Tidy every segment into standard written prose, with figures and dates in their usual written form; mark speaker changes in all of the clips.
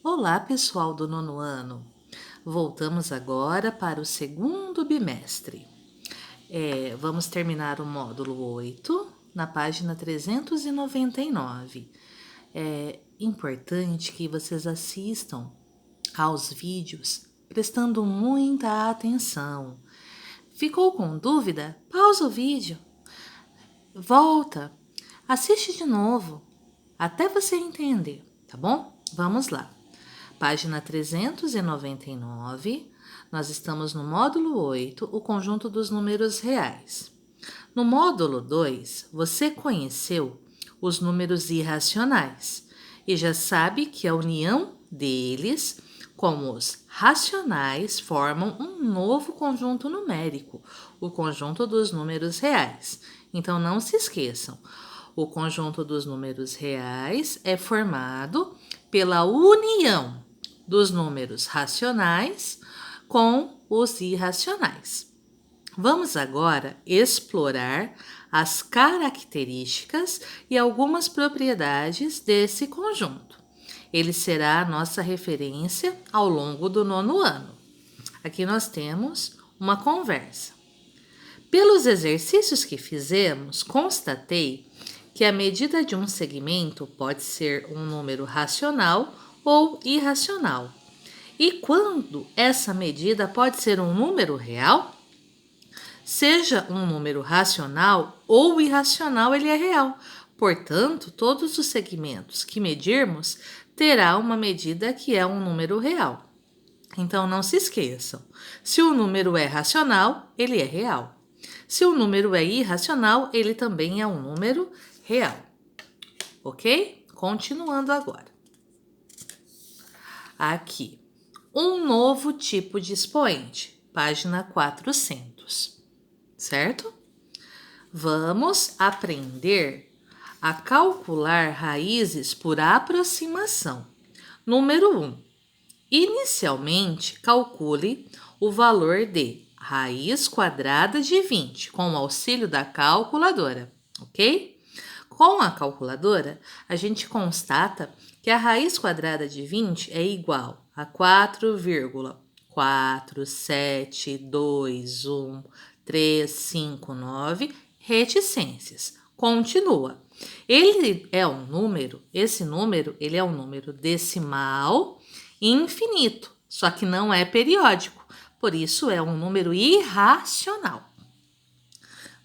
Speaker 1: Olá, pessoal do nono ano. Voltamos agora para o segundo bimestre. Vamos terminar o módulo 8 na página 399. É importante que vocês assistam aos vídeos prestando muita atenção. Ficou com dúvida? Pausa o vídeo, volta, assiste de novo, até você entender, tá bom? Vamos lá. Página 399, nós estamos no módulo 8, o conjunto dos números reais. No módulo 2, você conheceu os números irracionais e já sabe que a união deles com os racionais formam um novo conjunto numérico, o conjunto dos números reais. Então não se esqueçam, o conjunto dos números reais é formado pela união dos números racionais com os irracionais. Vamos agora explorar as características e algumas propriedades desse conjunto. Ele será a nossa referência ao longo do nono ano. Aqui nós temos uma conversa. Pelos exercícios que fizemos, constatei que a medida de um segmento pode ser um número racional ou irracional. E quando essa medida pode ser um número real? Seja um número racional ou irracional, ele é real. Portanto, todos os segmentos que medirmos terá uma medida que é um número real. Então, não se esqueçam. Se o número é racional, ele é real. Se o número é irracional, ele também é um número real. Ok? Continuando agora. Aqui, um novo tipo de expoente, página 400, certo? Vamos aprender a calcular raízes por aproximação. Número 1. Inicialmente, calcule o valor de raiz quadrada de 20 com o auxílio da calculadora, ok? Com a calculadora, a gente constata que a raiz quadrada de 20 é igual a 4,4721,359 reticências. Continua. Esse número, ele é um número decimal infinito, só que não é periódico, por isso é um número irracional.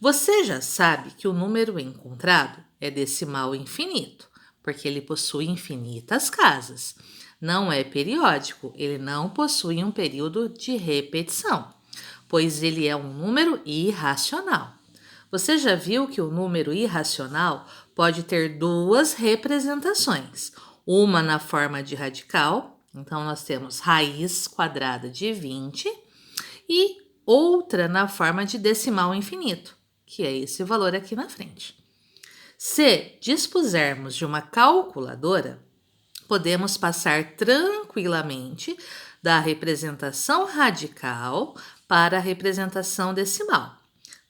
Speaker 1: Você já sabe que o número encontrado é decimal infinito, porque ele possui infinitas casas. Não é periódico, ele não possui um período de repetição, pois ele é um número irracional. Você já viu que o número irracional pode ter duas representações, uma na forma de radical, então nós temos raiz quadrada de 20, e outra na forma de decimal infinito, que é esse valor aqui na frente. Se dispusermos de uma calculadora, podemos passar tranquilamente da representação radical para a representação decimal.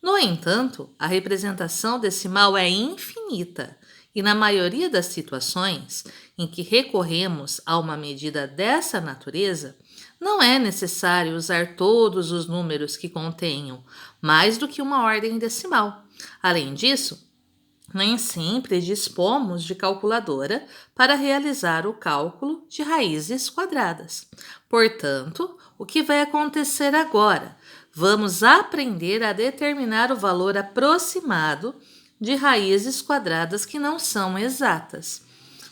Speaker 1: No entanto, a representação decimal é infinita e, na maioria das situações em que recorremos a uma medida dessa natureza, não é necessário usar todos os números que contenham mais do que uma ordem decimal. Além disso, nem sempre dispomos de calculadora para realizar o cálculo de raízes quadradas. Portanto, o que vai acontecer agora? Vamos aprender a determinar o valor aproximado de raízes quadradas que não são exatas.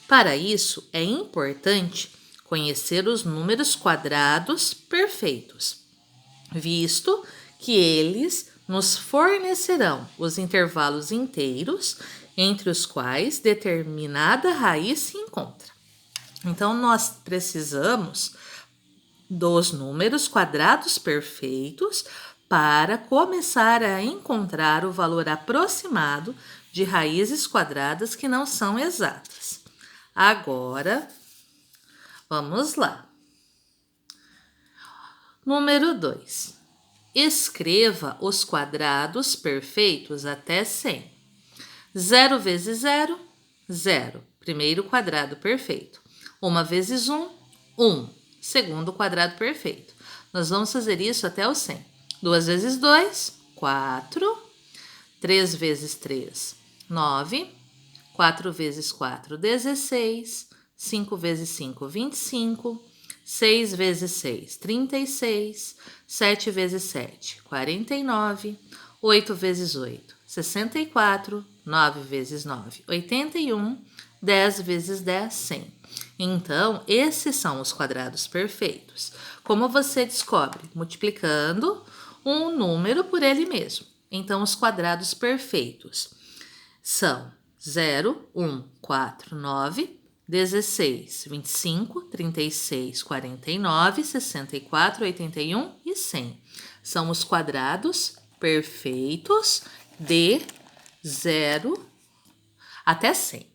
Speaker 1: Para isso, é importante conhecer os números quadrados perfeitos, visto que eles nos fornecerão os intervalos inteiros entre os quais determinada raiz se encontra. Então, nós precisamos dos números quadrados perfeitos para começar a encontrar o valor aproximado de raízes quadradas que não são exatas. Agora, vamos lá. Número 2. Escreva os quadrados perfeitos até 100. 0 vezes 0, 0. Primeiro quadrado perfeito. 1 vezes 1, 1, segundo quadrado perfeito. Nós vamos fazer isso até o 100. 2 vezes 2, 4. 3 vezes 3, 9. 4 vezes 4, 16. 5 vezes 5, 25. 6 vezes 6, 36. 7 vezes 7, 49. 8 vezes 8, 64. 9 vezes 9, 81. 10 vezes 10, 100. Então, esses são os quadrados perfeitos. Como você descobre? Multiplicando um número por ele mesmo. Então, os quadrados perfeitos são 0, 1, 4, 9, 16, 25, 36, 49, 64, 81 e 100. São os quadrados perfeitos de 0 até 100.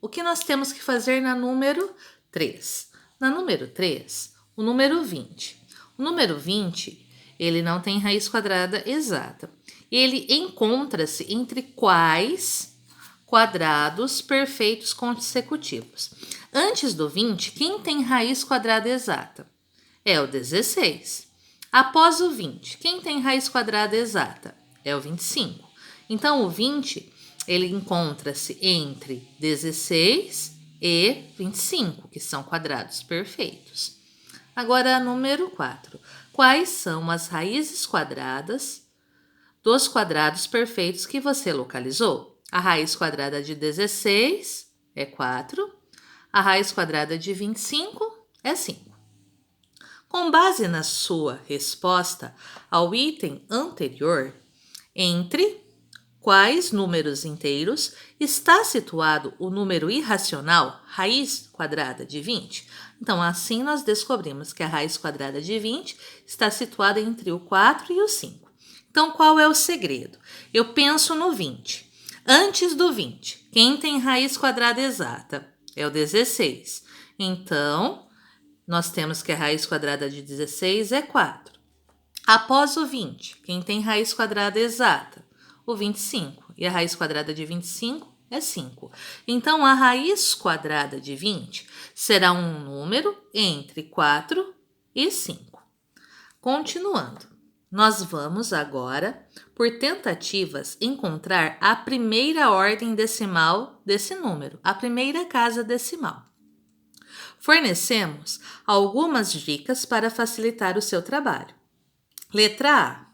Speaker 1: O que nós temos que fazer na número 3? Na número 3, o número 20. O número 20, ele não tem raiz quadrada exata. Ele encontra-se entre quais quadrados perfeitos consecutivos? Antes do 20, quem tem raiz quadrada exata? É o 16. Após o 20, quem tem raiz quadrada exata? É o 25. Então, o 20, ele encontra-se entre 16 e 25, que são quadrados perfeitos. Agora, número 4. Quais são as raízes quadradas dos quadrados perfeitos que você localizou? A raiz quadrada de 16 é 4. A raiz quadrada de 25 é 5. Com base na sua resposta ao item anterior, entre quais números inteiros está situado o número irracional raiz quadrada de 20? Então, assim nós descobrimos que a raiz quadrada de 20 está situada entre o 4 e o 5. Então, qual é o segredo? Eu penso no 20. Antes do 20, quem tem raiz quadrada exata? É o 16. Então, nós temos que a raiz quadrada de 16 é 4. Após o 20, quem tem raiz quadrada exata? O 25. E a raiz quadrada de 25 é 5. Então, a raiz quadrada de 20 será um número entre 4 e 5. Continuando, nós vamos agora, por tentativas, encontrar a primeira ordem decimal desse número, a primeira casa decimal. Fornecemos algumas dicas para facilitar o seu trabalho. Letra A.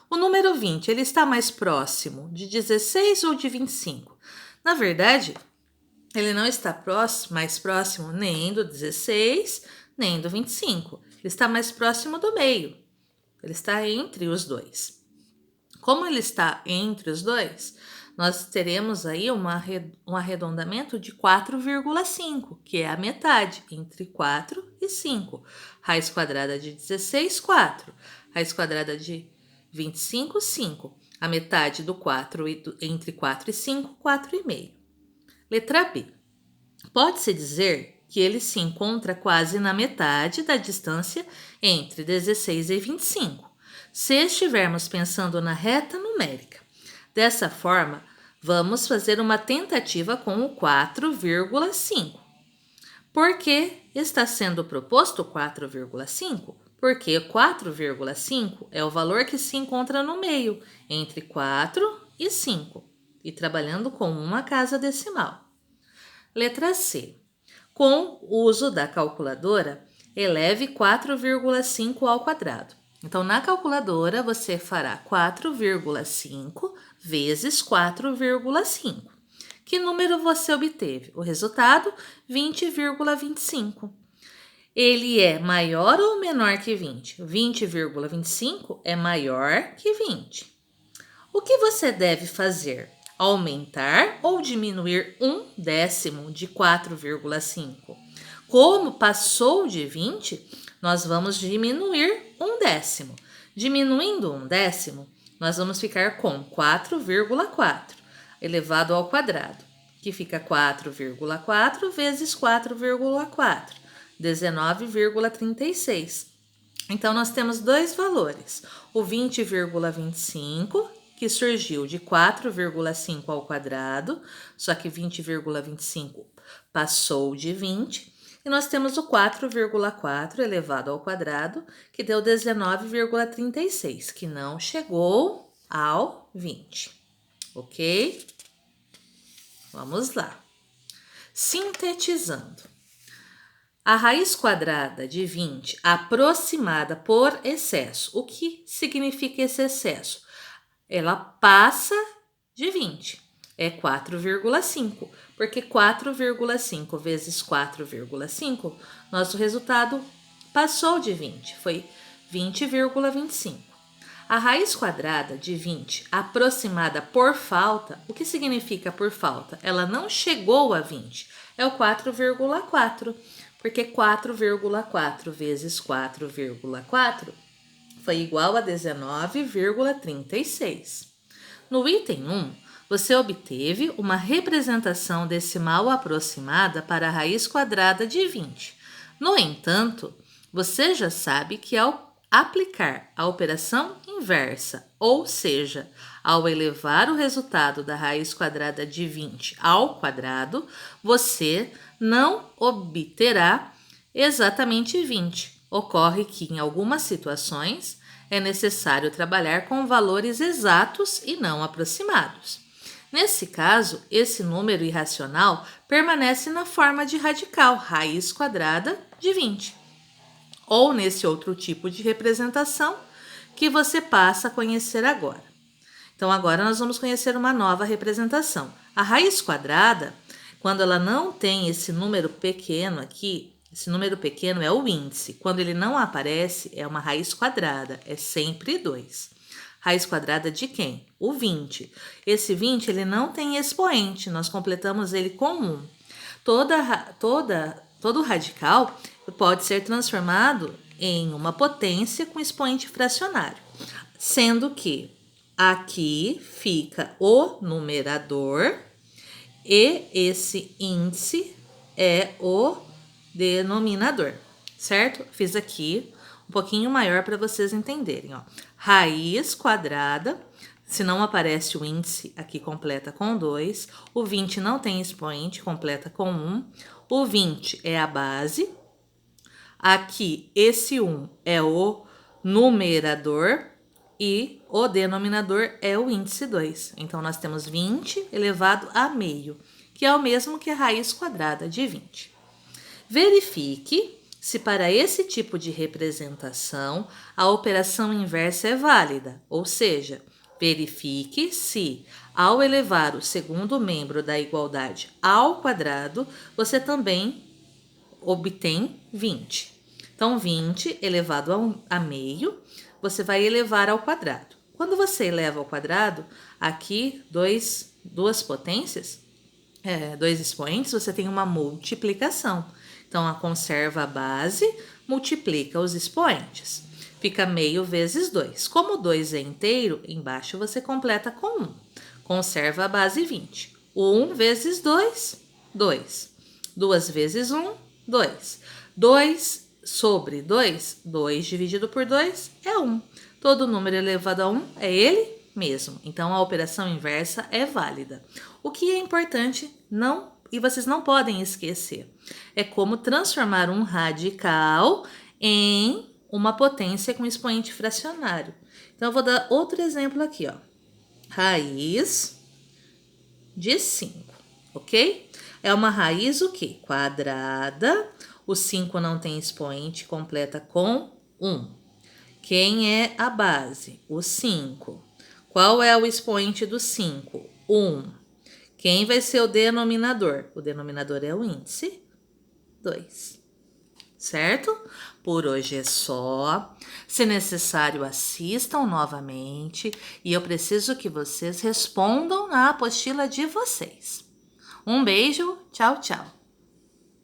Speaker 1: O número 20, ele está mais próximo de 16 ou de 25? Na verdade, ele não está mais próximo nem do 16, nem do 25. Ele está mais próximo do meio. Ele está entre os dois. Como ele está entre os dois, nós teremos aí um arredondamento de 4,5, que é a metade, entre 4 e 5. Raiz quadrada de 16, 4. Raiz quadrada de 25, 5. A metade do 4 entre 4 e 5, 4,5. Letra B. Pode-se dizer que ele se encontra quase na metade da distância entre 16 e 25, se estivermos pensando na reta numérica. Dessa forma, vamos fazer uma tentativa com o 4,5. Por que está sendo proposto 4,5? Porque 4,5 é o valor que se encontra no meio, entre 4 e 5, e trabalhando com uma casa decimal. Letra C. Com o uso da calculadora, eleve 4,5 ao quadrado. Então, na calculadora, você fará 4,5 vezes 4,5. Que número você obteve? O resultado, 20,25. Ele é maior ou menor que 20? 20,25 é maior que 20. O que você deve fazer? Aumentar ou diminuir 1/10 de 4,5? Como passou de 20, nós vamos diminuir 1/10. Diminuindo 1/10, nós vamos ficar com 4,4 elevado ao quadrado, que fica 4,4 vezes 4,4, 19,36. Então, nós temos dois valores, o 20,25, que surgiu de 4,5 ao quadrado, só que 20,25 passou de 20, E nós temos o 4,4 elevado ao quadrado, que deu 19,36, que não chegou ao 20, ok? Vamos lá. Sintetizando. A raiz quadrada de 20 aproximada por excesso. O que significa esse excesso? Ela passa de 20. É 4,5. Porque 4,5 vezes 4,5, nosso resultado passou de 20. Foi 20,25. A raiz quadrada de 20 aproximada por falta, o que significa por falta? Ela não chegou a 20, é o 4,4, porque 4,4 vezes 4,4 foi igual a 19,36. No item 1, você obteve uma representação decimal aproximada para a raiz quadrada de 20. No entanto, você já sabe que ao aplicar a operação inversa, ou seja, ao elevar o resultado da raiz quadrada de 20 ao quadrado, você não obterá exatamente 20. Ocorre que, em algumas situações, é necessário trabalhar com valores exatos e não aproximados. Nesse caso, esse número irracional permanece na forma de radical, raiz quadrada de 20. Ou nesse outro tipo de representação que você passa a conhecer agora. Então, agora nós vamos conhecer uma nova representação. A raiz quadrada, quando ela não tem esse número pequeno aqui, esse número pequeno é o índice. Quando ele não aparece, é uma raiz quadrada, é sempre 2. Raiz quadrada de quem? O 20. Esse 20 ele não tem expoente, nós completamos ele com 1. Todo radical pode ser transformado em uma potência com expoente fracionário, sendo que aqui fica o numerador e esse índice é o denominador, certo? Fiz aqui um pouquinho maior para vocês entenderem, ó. Raiz quadrada, se não aparece o índice, aqui completa com 2. O 20 não tem expoente, completa com 1. O 20 é a base. Aqui, esse 1 é o numerador e o denominador é o índice 2. Então, nós temos 20 elevado a meio, que é o mesmo que a raiz quadrada de 20. Verifique se para esse tipo de representação a operação inversa é válida, ou seja, verifique se, ao elevar o segundo membro da igualdade ao quadrado, você também obtém 20. Então, 20 elevado a meio, você vai elevar ao quadrado. Quando você eleva ao quadrado, aqui duas potências, dois expoentes, você tem uma multiplicação. Então, conserva a base, multiplica os expoentes. Fica meio vezes 2. Como 2 é inteiro, embaixo você completa com 1. Conserva a base 20. 1 vezes 2, 2. 2 vezes 1, 2. 2 sobre 2, 2 dividido por 2 é 1. Todo número elevado a 1 é ele mesmo. Então, a operação inversa é válida. O que é importante e vocês não podem esquecer, é como transformar um radical em uma potência com expoente fracionário. Então, eu vou dar outro exemplo aqui, ó. Raiz de 5, ok? É uma raiz o quê? Quadrada. O 5 não tem expoente, completa com 1. Quem é a base? O 5. Qual é o expoente do 5? 1. Quem vai ser o denominador? O denominador é o índice 2. Certo? Por hoje é só. Se necessário, assistam novamente e eu preciso que vocês respondam na apostila de vocês. Um beijo, tchau, tchau.